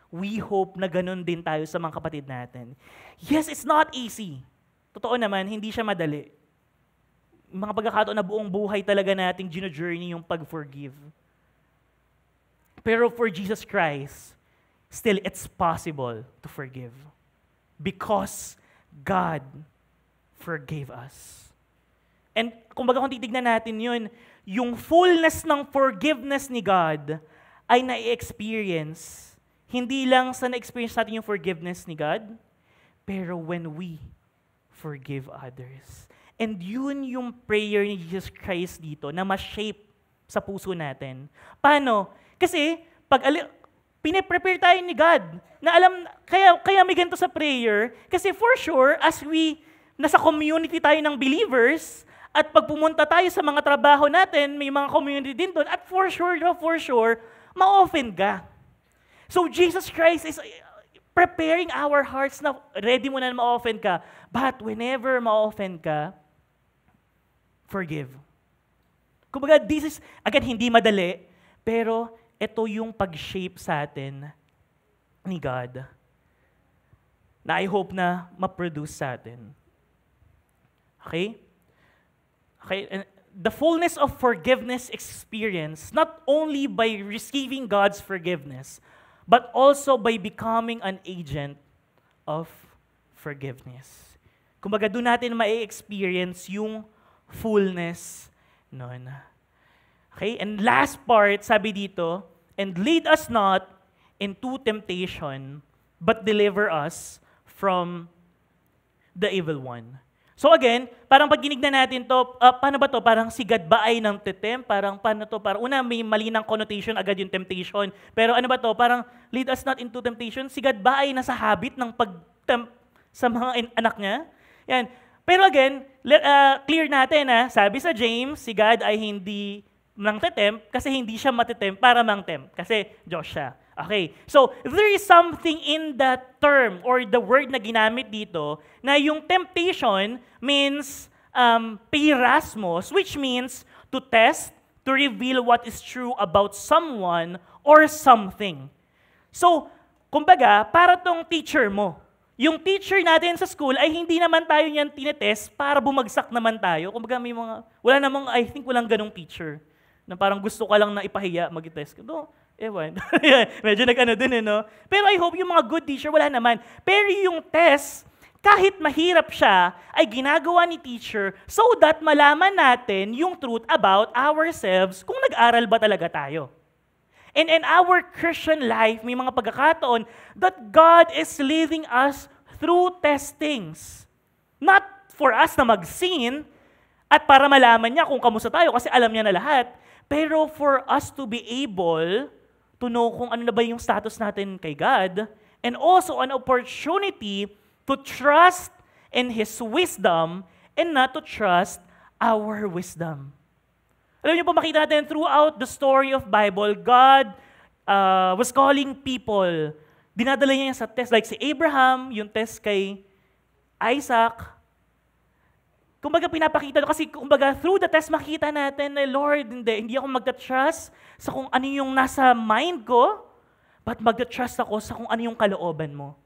we hope na ganun din tayo sa mga kapatid natin. Yes, it's not easy. Totoo naman, hindi siya madali. Mga pagkakataon na buong buhay talaga nating gino-journey yung pag-forgive. Pero for Jesus Christ, still it's possible to forgive. Because God forgave us. And kumbaga kung titignan natin yun, yung fullness ng forgiveness ni God ay na-experience hindi lang sa na-experience natin yung forgiveness ni God, pero when we forgive others. And yun yung prayer ni Jesus Christ dito na ma-shape sa puso natin. Paano? Kasi, pine-prepare tayo ni God na kaya may ganito sa prayer, kasi for sure, as nasa community tayo ng believers, at pag pumunta tayo sa mga trabaho natin, may mga community din doon, at for sure, ma-offend ka. So Jesus Christ is preparing our hearts na ready mo na ma-offend ka. But whenever ma-offend ka, forgive. Kumbaga, this is, again, hindi madali, pero ito yung pag-shape sa atin ni God na I hope na ma-produce sa atin. Okay? And the fullness of forgiveness experience, not only by receiving God's forgiveness, but also by becoming an agent of forgiveness. Kumbaga, doon natin ma-experience yung fullness nun. Okay? And last part, sabi dito, and lead us not into temptation, but deliver us from the evil one. So again, parang pag ginignan natin to, paano ba to? Parang si God ba ay ng tetem? Parang paano to? Parang una, may mali ng connotation agad yung temptation. Pero ano ba to? Parang lead us not into temptation. Si God ba ay nasa habit ng pag-tempt sa mga anak niya? Yan. Pero again, clear natin sabi sa James, si God ay hindi ng tetempt kasi hindi siya matetempt para mang-tempt. Kasi Diyos siya. Okay, so there is something in that term or the word na ginamit dito na yung temptation means peirasmos, which means to test, to reveal what is true about someone or something. So, kumbaga, para tong teacher mo. Yung teacher natin sa school ay hindi naman tayo niyan tinetest para bumagsak naman tayo. Kumbaga, I think walang ganong teacher na parang gusto ka lang na ipahiya mag-test. No, ewan. Medyo nag-ano din, no? Pero I hope yung mga good teacher, wala naman. Pero yung test, kahit mahirap siya, ay ginagawa ni teacher so that malaman natin yung truth about ourselves kung nag-aral ba talaga tayo. And in our Christian life, may mga pagkakataon that God is leading us through testings. Not for us na mag-sin at para malaman niya kung kamusta tayo kasi alam niya na lahat. Pero for us to be able to know kung ano na ba yung status natin kay God, and also an opportunity to trust in His wisdom and not to trust our wisdom. Alam niyo po, makita natin throughout the story of Bible, God was calling people. Dinadala niya sa test, like si Abraham, yung test kay Isaac. Kumbaga pinapakita, kasi kumbaga through the test makita natin na Lord, hindi ako magta-trust sa kung ano yung nasa mind ko, but magta-trust ako sa kung ano yung kalooban mo.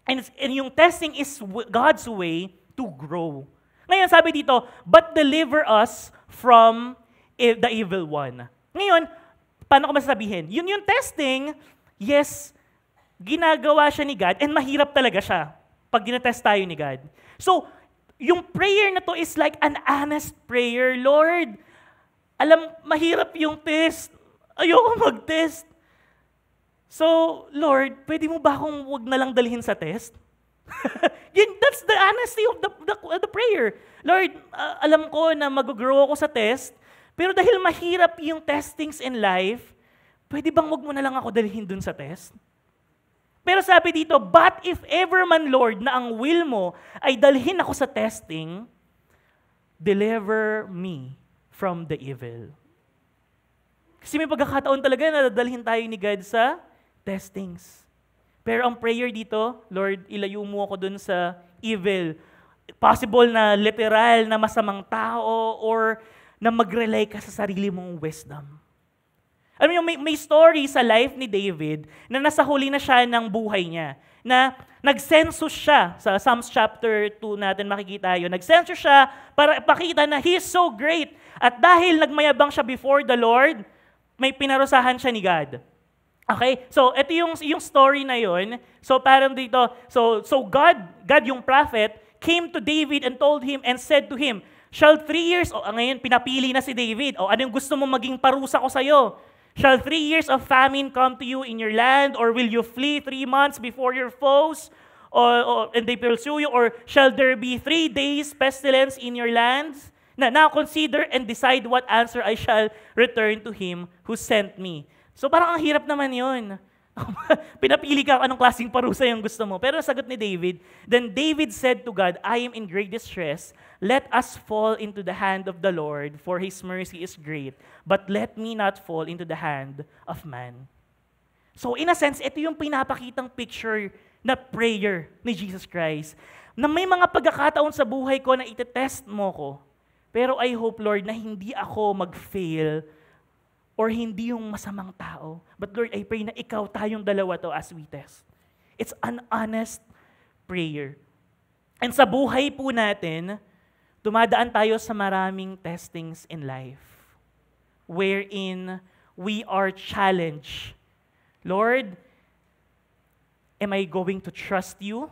And yung testing is God's way to grow. Ngayon sabi dito, but deliver us from the evil one. Ngayon, paano ko masasabihin? Yun yung testing, yes, ginagawa siya ni God, and mahirap talaga siya pag ginatest tayo ni God. So, yung prayer na to is like an honest prayer. Lord, mahirap yung test. Ayoko mag-test. So, Lord, pwede mo ba akong wag na lang dalhin sa test? That's the honesty of the prayer. Lord, alam ko na mag-grow ako sa test, pero dahil mahirap yung testings in life, pwede bang wag mo na lang ako dalhin dun sa test? Pero sabi dito, but if ever man, Lord, na ang will mo ay dalhin ako sa testing, deliver me from the evil. Kasi may pagkakataon talaga na dadalhin tayo ni God sa testings. Pero ang prayer dito, Lord, ilayo mo ako dun sa evil. Possible na literal na masamang tao or na mag-rely ka sa sarili mong wisdom. Alam niyo, may story sa life ni David na nasa huli na siya ng buhay niya. Na nag-census siya. Sa Psalms chapter 2 natin makikita yun. Nag-census siya para pakita na he is so great. At dahil nagmayabang siya before the Lord, may pinarusahan siya ni God. Okay? So, ito yung story na yun. So, parang dito, so God yung prophet, came to David and told him and said to him, shall 3 years, ngayon pinapili na si David, ano yung gusto mo maging parusa ko sa'yo? Shall 3 years of famine come to you in your land, or will you flee 3 months before your foes, and they pursue you, or shall there be 3 days pestilence in your lands? Now consider and decide what answer I shall return to him who sent me. So parang ang hirap naman yun. Pinapili ka anong klaseng parusa yung gusto mo. Pero sagot ni David, then David said to God, I am in great distress. Let us fall into the hand of the Lord, for His mercy is great. But let me not fall into the hand of man. So in a sense, ito yung pinapakitang picture na prayer ni Jesus Christ. Na may mga pagkakataon sa buhay ko na itetest mo ko. Pero I hope, Lord, na hindi ako mag-fail or hindi yung masamang tao. But Lord, I pray na ikaw tayong dalawa to as we test. It's an honest prayer. And sa buhay po natin, dumadaan tayo sa maraming testings in life wherein we are challenged. Lord, am I going to trust you?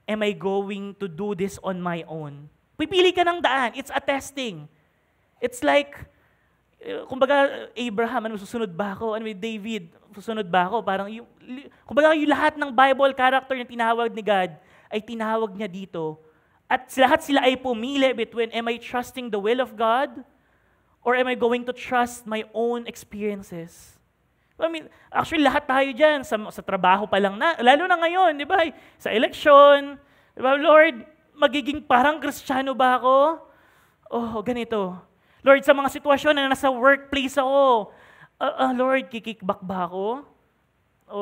Am I going to do this on my own? Pipili ka ng daan. It's a testing. It's like, kumbaga, Abraham, susunod ba ako? David, susunod ba ako? Parang, kumbaga, yung lahat ng Bible character na tinawag ni God, ay tinawag niya dito. At lahat sila ay pumili between, am I trusting the will of God? Or am I going to trust my own experiences? Actually, lahat tayo dyan, sa trabaho pa lang na, lalo na ngayon, di ba? Sa election, di ba, Lord, magiging parang Kristiyano ba ako? Oh, ganito. Lord, sa mga sitwasyon na nasa workplace ako, Lord, kikickback ba ako? O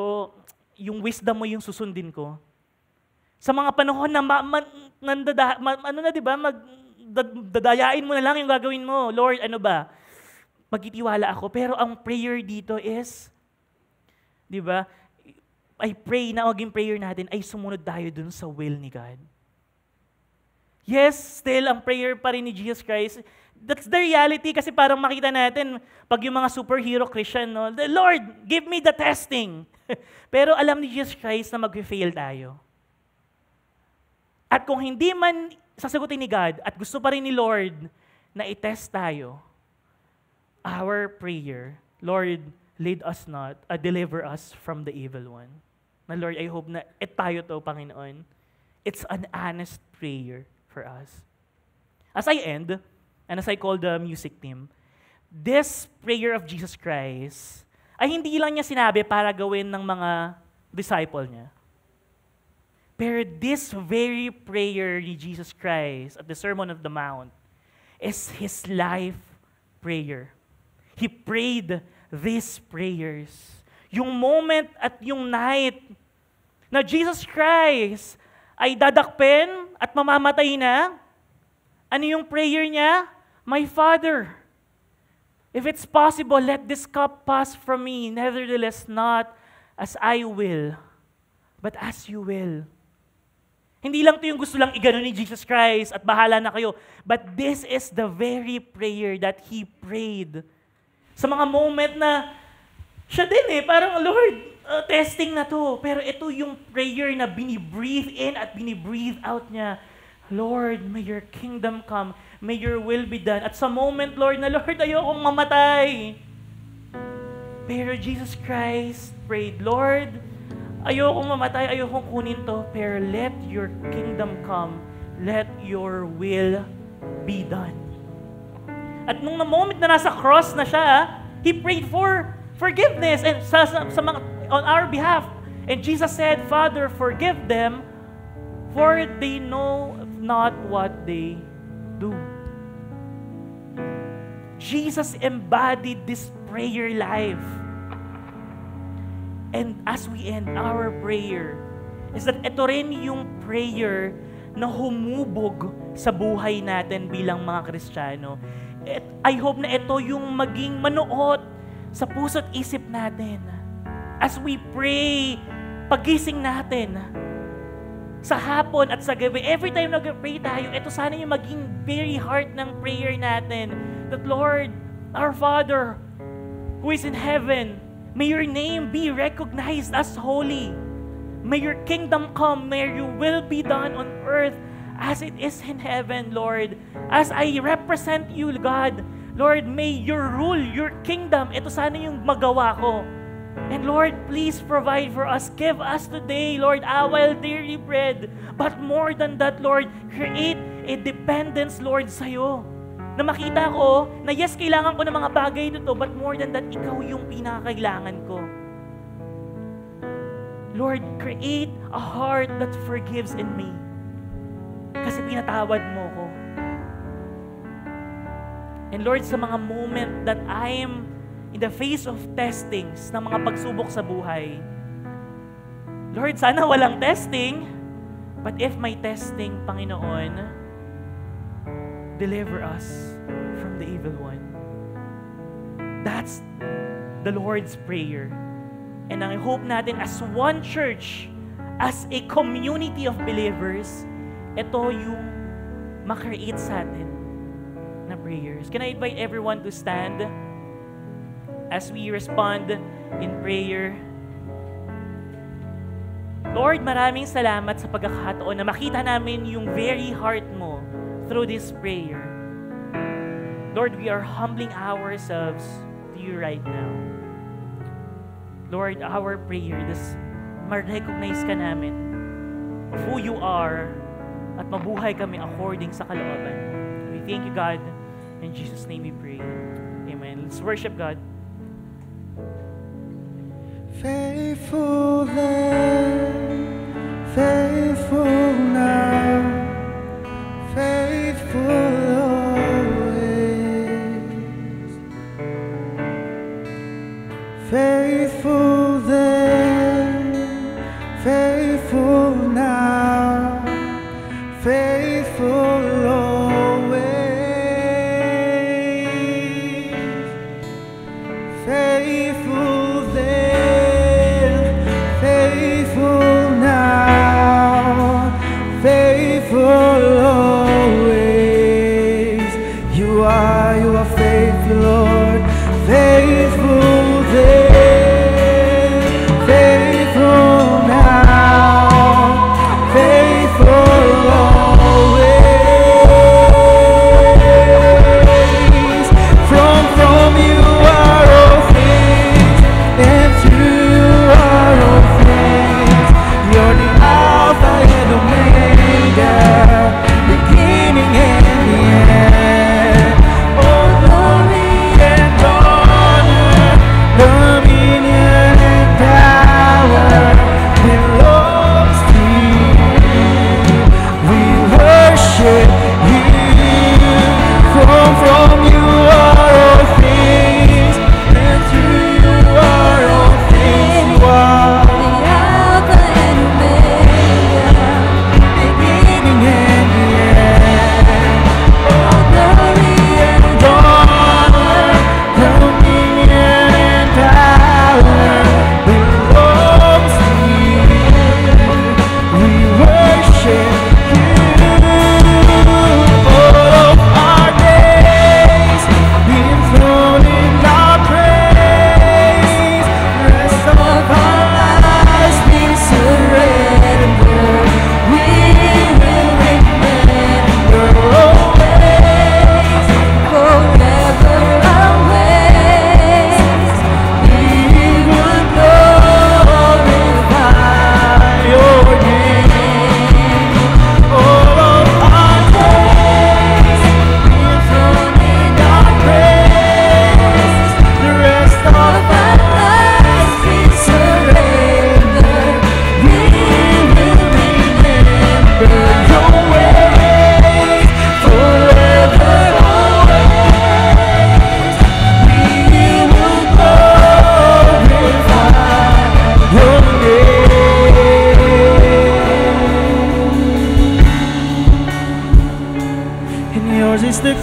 yung wisdom mo yung susundin ko? Sa mga panahon na dadayain mo na lang yung gagawin mo. Lord, ano ba? Magtitiwala ako. Pero ang prayer dito is, di ba, I pray na maging prayer natin ay sumunod tayo dun sa will ni God. Yes, still, ang prayer pa rin ni Jesus Christ, that's the reality kasi parang makita natin pag yung mga superhero Christian, no? The Lord, give me the testing. Pero alam ni Jesus Christ na mag-fail tayo. At kung hindi man sasagutin ni God at gusto pa rin ni Lord na i-test tayo, our prayer, Lord, lead us not, deliver us from the evil one. Na Lord, I hope na tayo to, Panginoon. It's an honest prayer for us. As I end, and as I call the music team, this prayer of Jesus Christ ay hindi lang niya sinabi para gawin ng mga disciple niya. Pero this very prayer ni Jesus Christ at the Sermon of the Mount is His life prayer. He prayed these prayers. Yung moment at yung night na Jesus Christ ay dadakpen at mamamatay na, ano yung prayer niya? My Father, if it's possible, let this cup pass from me. Nevertheless, not as I will, but as you will. Hindi lang ito yung gusto lang igano ni Jesus Christ at bahala na kayo. But this is the very prayer that He prayed. Sa mga moment na siya din parang Lord, testing na to. Pero ito yung prayer na binibreathe in at binibreathe out niya. Lord, may your kingdom come. May your will be done. At sa moment, Lord, na Lord, ayokong mamatay. Pero Jesus Christ prayed, Lord, ayokong mamatay, ayokong kunin to, pero let your kingdom come. Let your will be done. At nung moment na nasa cross na siya, He prayed for forgiveness and sa mga, on our behalf. And Jesus said, Father, forgive them, for they know not what they do. Jesus embodied this prayer life. And as we end our prayer, is that ito rin yung prayer na humubog sa buhay natin bilang mga Kristiyano. I hope na ito yung maging manuot sa puso't isip natin. As we pray, pagising natin, sa hapon at sa gabi, every time nag-pray tayo, ito sana yung maging very heart ng prayer natin. That Lord, our Father, who is in heaven, may your name be recognized as holy. May your kingdom come. May your will be done on earth as it is in heaven, Lord. As I represent you, God, Lord, may your rule, your kingdom, ito sana yung magawa ko. And Lord, please provide for us. Give us today, Lord, our daily bread. But more than that, Lord, create a dependence, Lord, sa'yo. Na makita ko na yes, kailangan ko ng mga bagay nito, but more than that, ikaw yung pinakakailangan ko. Lord, create a heart that forgives in me. Kasi pinatawad mo ko. And Lord, sa mga moment that I am in the face of testings, ng mga pagsubok sa buhay, Lord, sana walang testing, but if may testing, Panginoon, deliver us from the evil one. That's the Lord's Prayer. And I hope natin as one church, as a community of believers, ito yung makreate sa atin na prayers. Can I invite everyone to stand as we respond in prayer? Lord, maraming salamat sa pagkakataon na makita namin yung very heart mo through this prayer. Lord, we are humbling ourselves to you right now. Lord, our prayer, ma-recognize ka namin of who you are at mabuhay kami according sa kalooban. We thank you, God. In Jesus' name we pray. Amen. Let's worship God. Faithful then, faithful now, faithful always. Faithful then, faithful now, faithful always. Faithful then, faithful now, faithful always. You are faithful, Lord, faithful then, faithful now, faithful always. From you are all things, and to you are all things. You're the Alpha and Omega, beginning and the end. Oh, glory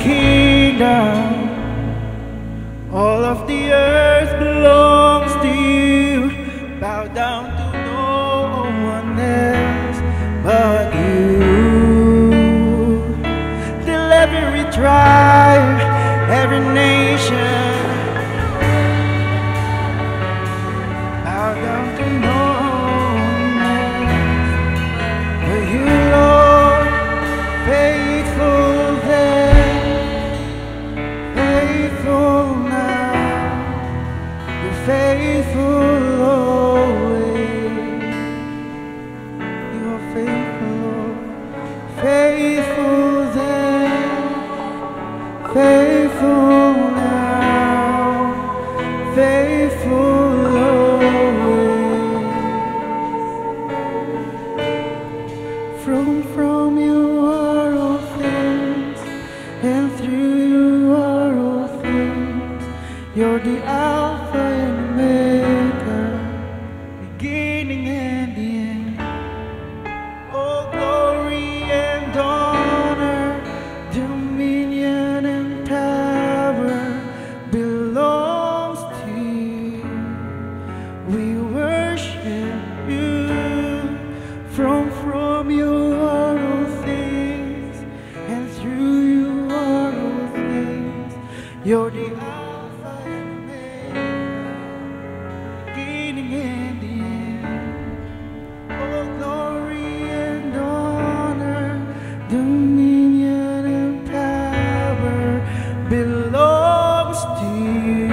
kingdom. All of the earth belongs to you. Bow down to no one else but you. Till every tribe, every nation bow down to no one else but you, Lord. Faithful then, faithful now, you're faithful always. You are faithful, Lord. Faithful then, faithful now, faithful always. From you are all things, and through you are all things. You're the Alpha and Omega, beginning and the end. All glory and honor, dominion and power belongs to you. We worship you. From you are all things, and through you are all things. You're the Alpha and Omega, beginning and the end. All glory and honor, dominion and power belongs to you.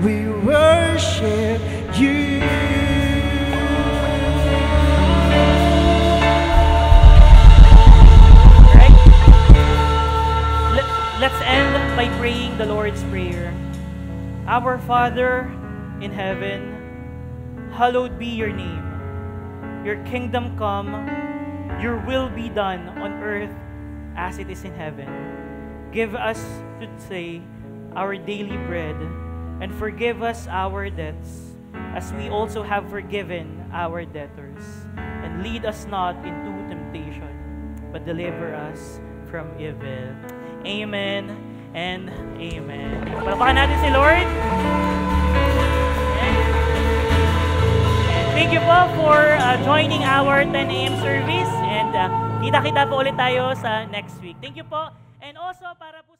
We worship you. Right? Let's end by praying the Lord's Prayer. Our Father in heaven, hallowed be your name. Your kingdom come, your will be done on earth as it is in heaven. Give us today our daily bread, and forgive us our debts, as we also have forgiven our debtors. And lead us not into temptation, but deliver us from evil. Amen and amen. Palakpakan natin si Lord. And thank you po for joining our 10 a.m. service. And kita-kita po ulit tayo sa next week. Thank you po. And also para po